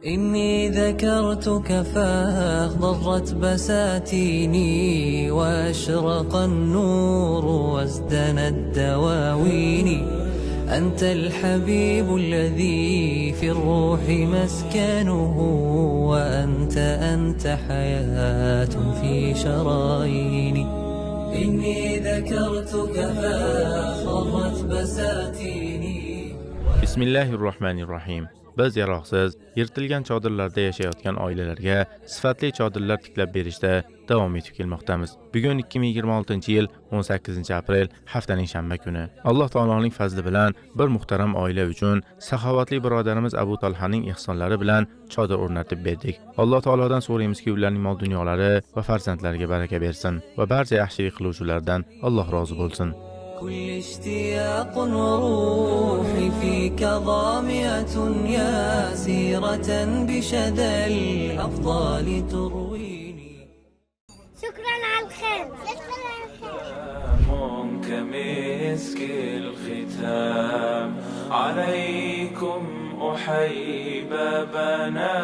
إني ذكرتك فاخضرت بساتيني وأشرق النور وازدنت دواويني. أنت الحبيب الذي في الروح مسكنه وأنت حياة في شراييني. إني ذكرتك فاخضرت بساتيني. Bismillahirrohmanirrohim. Biz yaroqsiz, yirtilgan chodirlarda yashayotgan oilalarga sifatli chodirlar tiklab berishda davom etib kelmoqdamiz. Bugun 2026-yil 18-aprel haftaning shanba kuni. Alloh taoloning fazli bilan bir muhtaram oila uchun saxovatli birodarimiz Abu Talhaning ihsonlari bilan chodir o'rnatib berdik. Alloh taolodan so'raymizki, ularning mol dunyolari va farzandlariga baraka bersin va barcha yaxshilik qiluvchilardan Alloh rozi bo'lsin. كل اشتياق وروحي فيك ظامئة يا سيرة بشدى الأفضال ترويني. شكرا على الخير. شكرا على الخير. كمسك الختام عليكم أحيي بابنا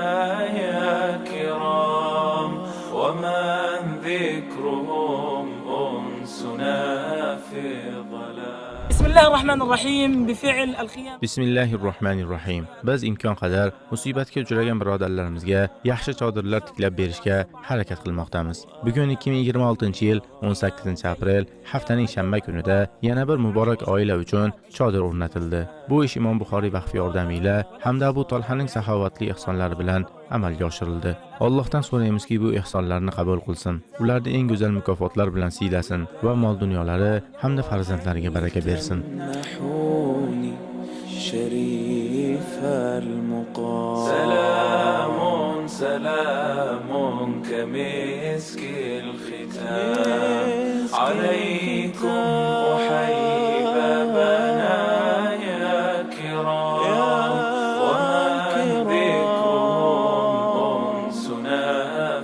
يا كرام ومن ذكرهم أنسنا في الظلام. بسم الله الرحمن الرحيم. بفعل الخيام. Bismillahirrohmanirrohim. Biz imkon qadar musibatga uchragan birodarlarimizga yaxshi chodirlar tiklab berishga harakat qilmoqdamiz. Bugun 2026-yil 18-aprel haftaning shanba kunida yana bir muborak oila uchun chodir o'rnatildi. Bu ish Imom Buxoriy vaqfi yordamiyla hamda Abu Talhaning saxovatli ihsonlari bilan amalga oshirildi. Allohdan so'raymizki, bu ihsonlarni qabul qilsin. Ularni eng go'zal mukofotlar bilan siylasin va mol dunyolari hamda farzandlariga baraka bersin. شريف المقام سلام سلام كمسك الختام عليكم أحيي بابنا يا كرام ومن ذكرهم أنسنا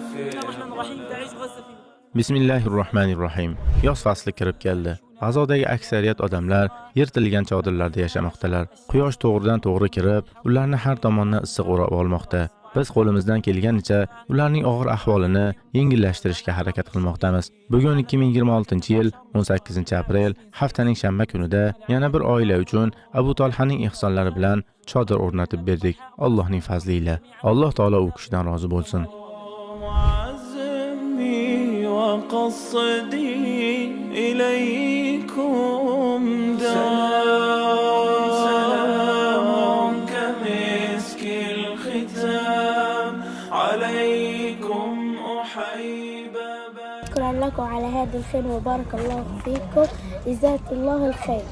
في الرحمن الرحيم. تعيش غزة. Bismillahirrohmanirrohim. Yoz fasli kirib keldi. G'azodagi aksariyat odamlar yirtilgan chodirlarda yashamoqdalar. Quyosh to'g'ridan to'g'ri kirib, ularni har tomondan issiq o'rab olmoqda. Biz qo'limizdan kelganicha ularning og'ir ahvolini yengillashtirishga harakat qilmoqdamiz. Bugun 2026-yil 18-aprel haftaning shanba kunida yana bir oila uchun Abu Talhaning ihsonlari bilan chodir o'rnatib berdik. Allohning fazli ila. Alloh taolo u kishidan rozi bo'lsin. وقصدي إليكم دار سلام كمسك الختام عليكم أحيي بابا. شكرا لكم على هذا الخير وبارك الله فيكم. جزاك الله الخير.